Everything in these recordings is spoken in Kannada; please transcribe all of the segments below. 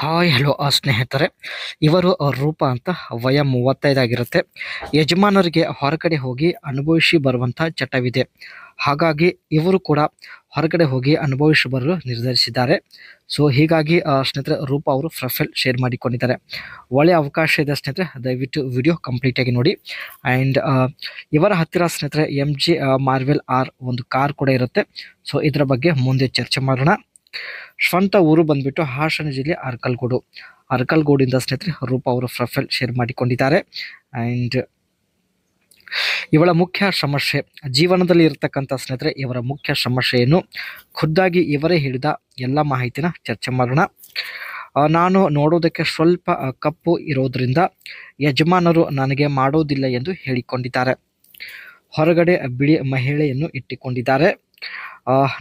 ಹಾಯ್ ಹಲೋ ಸ್ನೇಹಿತರೆ, ಇವರು ರೂಪ ಅಂತ ವಯ 35 ಆಗಿರುತ್ತೆ. ಯಜಮಾನರಿಗೆ ಹೊರಗಡೆ ಹೋಗಿ ಅನುಭವಿಸಿ ಬರುವಂಥ ಚಟವಿದೆ. ಹಾಗಾಗಿ ಇವರು ಕೂಡ ಹೊರಗಡೆ ಹೋಗಿ ಅನುಭವಿಸಿ ಬರಲು ನಿರ್ಧರಿಸಿದ್ದಾರೆ. ಸೊ ಹೀಗಾಗಿ ಸ್ನೇಹಿತರೆ, ರೂಪ ಅವರು ಪ್ರೊಫೈಲ್ ಶೇರ್ ಮಾಡಿಕೊಂಡಿದ್ದಾರೆ. ಒಳ್ಳೆಯ ಅವಕಾಶ ಇದೆ ಸ್ನೇಹಿತರೆ, ದಯವಿಟ್ಟು ವಿಡಿಯೋ ಕಂಪ್ಲೀಟಾಗಿ ನೋಡಿ. ಆ್ಯಂಡ್ ಇವರ ಹತ್ತಿರ ಸ್ನೇಹಿತರೆ MG ಮಾರ್ವೆಲ್ ಆರ್ ಒಂದು ಕಾರ್ ಕೂಡ ಇರುತ್ತೆ. ಸೊ ಇದರ ಬಗ್ಗೆ ಮುಂದೆ ಚರ್ಚೆ ಮಾಡೋಣ. ಸ್ವಂತ ಊರು ಬಂದ್ಬಿಟ್ಟು ಹಾಸನ ಜಿಲ್ಲೆ ಅರ್ಕಲ್ಗೂಡಿಂದ ಸ್ನೇಹಿತರೆ ರೂಪ ಅವರು ಪ್ರೊಫೈಲ್ ಶೇರ್ ಮಾಡಿಕೊಂಡಿದ್ದಾರೆ. ಆ್ಯಂಡ್ ಇವಳ ಮುಖ್ಯ ಸಮಸ್ಯೆ ಜೀವನದಲ್ಲಿ ಇರತಕ್ಕಂಥ ಸ್ನೇಹಿತರೆ, ಇವರ ಮುಖ್ಯ ಸಮಸ್ಯೆಯನ್ನು ಖುದ್ದಾಗಿ ಇವರೇ ಹೇಳಿದ ಎಲ್ಲ ಮಾಹಿತಿನ ಚರ್ಚೆ ಮಾಡೋಣ. ನಾನು ನೋಡೋದಕ್ಕೆ ಸ್ವಲ್ಪ ಕಪ್ಪು ಇರೋದ್ರಿಂದ ಯಜಮಾನರು ನನಗೆ ಮಾಡೋದಿಲ್ಲ ಎಂದು ಹೇಳಿಕೊಂಡಿದ್ದಾರೆ. ಹೊರಗಡೆ ಬಿಳಿ ಮಹಿಳೆಯನ್ನು ಇಟ್ಟುಕೊಂಡಿದ್ದಾರೆ.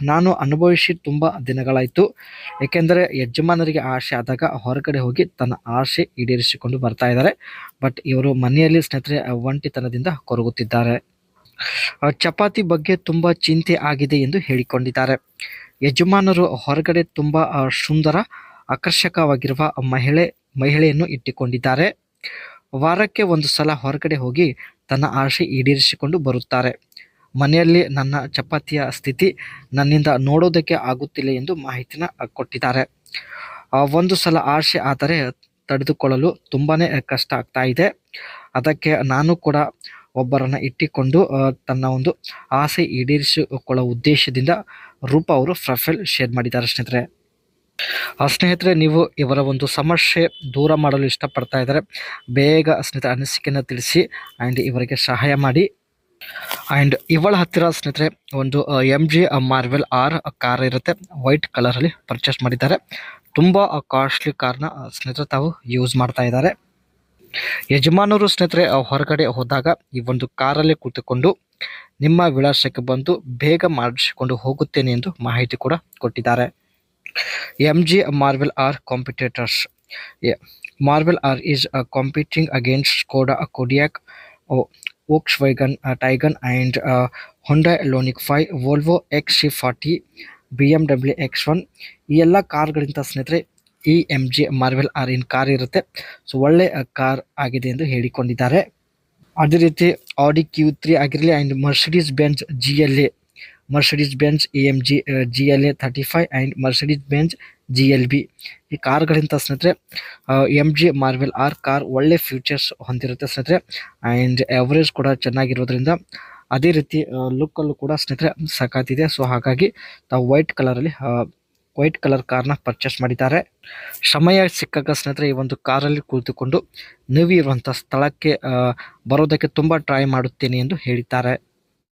ನಾನು ಅನುಭವಿಸಿ ತುಂಬ ದಿನಗಳಾಯಿತು. ಏಕೆಂದರೆ ಯಜಮಾನರಿಗೆ ಆಸೆ ಆದಾಗ ಹೊರಗಡೆ ಹೋಗಿ ತನ್ನ ಆಸೆ ಈಡೇರಿಸಿಕೊಂಡು ಬರ್ತಾ ಇದ್ದಾರೆ. ಬಟ್ ಇವರು ಮನೆಯಲ್ಲಿ ಸ್ನೇಹಿತರೆ ಒಂಟಿತನದಿಂದ ಕೊರಗುತ್ತಿದ್ದಾರೆ. ಚಪಾತಿ ಬಗ್ಗೆ ತುಂಬ ಚಿಂತೆ ಆಗಿದೆ ಎಂದು ಹೇಳಿಕೊಂಡಿದ್ದಾರೆ. ಯಜಮಾನರು ಹೊರಗಡೆ ತುಂಬ ಸುಂದರ ಆಕರ್ಷಕವಾಗಿರುವ ಮಹಿಳೆಯನ್ನು ಇಟ್ಟುಕೊಂಡಿದ್ದಾರೆ. ವಾರಕ್ಕೆ ಒಂದು ಸಲ ಹೊರಗಡೆ ಹೋಗಿ ತನ್ನ ಆಸೆ ಈಡೇರಿಸಿಕೊಂಡು ಬರುತ್ತಾರೆ. ಮನೆಯಲ್ಲಿ ನನ್ನ ಚಪಾತಿಯ ಸ್ಥಿತಿ ನನ್ನಿಂದ ನೋಡೋದಕ್ಕೆ ಆಗುತ್ತಿಲ್ಲ ಎಂದು ಮಾಹಿತಿನ ಕೊಟ್ಟಿದ್ದಾರೆ. ಒಂದು ಸಲ ಆಸೆ ಆದರೆ ತಡೆದುಕೊಳ್ಳಲು ತುಂಬಾ ಕಷ್ಟ ಆಗ್ತಾ ಇದೆ. ಅದಕ್ಕೆ ನಾನು ಕೂಡ ಒಬ್ಬರನ್ನು ಇಟ್ಟುಕೊಂಡು ತನ್ನ ಒಂದು ಆಸೆ ಈಡೇರಿಸಿಕೊಳ್ಳುವ ಉದ್ದೇಶದಿಂದ ರೂಪ ಅವರು ಪ್ರೊಫೈಲ್ ಶೇರ್ ಮಾಡಿದ್ದಾರೆ ಸ್ನೇಹಿತರೆ. ಸ್ನೇಹಿತರೆ, ನೀವು ಇವರ ಒಂದು ಸಮಸ್ಯೆ ದೂರ ಮಾಡಲು ಇಷ್ಟಪಡ್ತಾ ಇದ್ದಾರೆ, ಬೇಗ ಸ್ನೇಹಿತರೆ ಅನಿಸಿಕೆಯನ್ನು ತಿಳಿಸಿ ಆ್ಯಂಡ್ ಇವರಿಗೆ ಸಹಾಯ ಮಾಡಿ. ಆ್ಯಂಡ್ ಇವಳ ಹತ್ತಿರ ಸ್ನೇಹಿತರೆ ಒಂದು MG ಮಾರ್ವೆಲ್ ಆರ್ ಕಾರ್ ಇರುತ್ತೆ. ವೈಟ್ ಕಲರಲ್ಲಿ ಪರ್ಚೇಸ್ ಮಾಡಿದ್ದಾರೆ. ತುಂಬ ಕಾಸ್ಟ್ಲಿ ಕಾರ್ನ ಸ್ನೇಹಿತರೆ ತಾವು ಯೂಸ್ ಮಾಡ್ತಾ ಇದ್ದಾರೆ. ಯಜಮಾನರು ಸ್ನೇಹಿತರೆ ಹೊರಗಡೆ ಹೋದಾಗ ಈ ಒಂದು ಕಾರಲ್ಲಿ ಕೂತುಕೊಂಡು ನಿಮ್ಮ ವಿಳಾಸಕ್ಕೆ ಬಂದು ಬೇಗ ಮಾಡಿಸಿಕೊಂಡು ಹೋಗುತ್ತೇನೆ ಎಂದು ಮಾಹಿತಿ ಕೂಡ ಕೊಟ್ಟಿದ್ದಾರೆ. MG Marvel R competitors. Marvel R is competing against Skoda Kodiaq, Volkswagen Taycan and Hyundai Ioniq 5, Volvo XC40, BMW X1 ಈ ಎಲ್ಲ ಕಾರ್ಗಳಿಂದ ಸ್ನೇಹಿತರೆ ಈ MG ಮಾರ್ವೆಲ್ ಆರ್ ಇನ್ ಕಾರ್ ಇರುತ್ತೆ. ಸೊ ಒಳ್ಳೆ ಕಾರ್ ಆಗಿದೆ ಎಂದು ಹೇಳಿಕೊಂಡಿದ್ದಾರೆ. ಅದೇ ರೀತಿ ಆಡಿ Q3 ಆಗಿರಲಿ and Mercedes Benz AMG GLA 35 and Mercedes Benz GLB ಈ ಕಾರ್ಗಳಿಂದ ಸ್ನೇಹಿತರೆ MG ಮಾರ್ವೆಲ್ ಆರ್ ಕಾರ್ ಒಳ್ಳೆ ಫ್ಯೂಚರ್ಸ್ ಹೊಂದಿರುತ್ತೆ ಸ್ನೇಹಿತರೆ. ಆ್ಯಂಡ್ ಎವರೇಜ್ ಕೂಡ ಚೆನ್ನಾಗಿರೋದ್ರಿಂದ ಅದೇ ರೀತಿ ಲುಕ್ಕಲ್ಲೂ ಕೂಡ ಸ್ನೇಹಿತರೆ ಸಾಕಾತಿದೆ. ಸೊ ಹಾಗಾಗಿ ತಾವು ವೈಟ್ ಕಲರ್ ಕಾರ್ನ ಪರ್ಚೇಸ್ ಮಾಡಿದ್ದಾರೆ. ಸಮಯ ಸಿಕ್ಕಾಗ ಸ್ನೇಹಿತರೆ ಈ ಒಂದು ಕಾರಲ್ಲಿ ಕುಳಿತುಕೊಂಡು ನೀವು ಇರುವಂಥ ಸ್ಥಳಕ್ಕೆ ಬರೋದಕ್ಕೆ ತುಂಬ ಟ್ರೈ ಮಾಡುತ್ತೇನೆ ಎಂದು ಹೇಳಿದ್ದಾರೆ.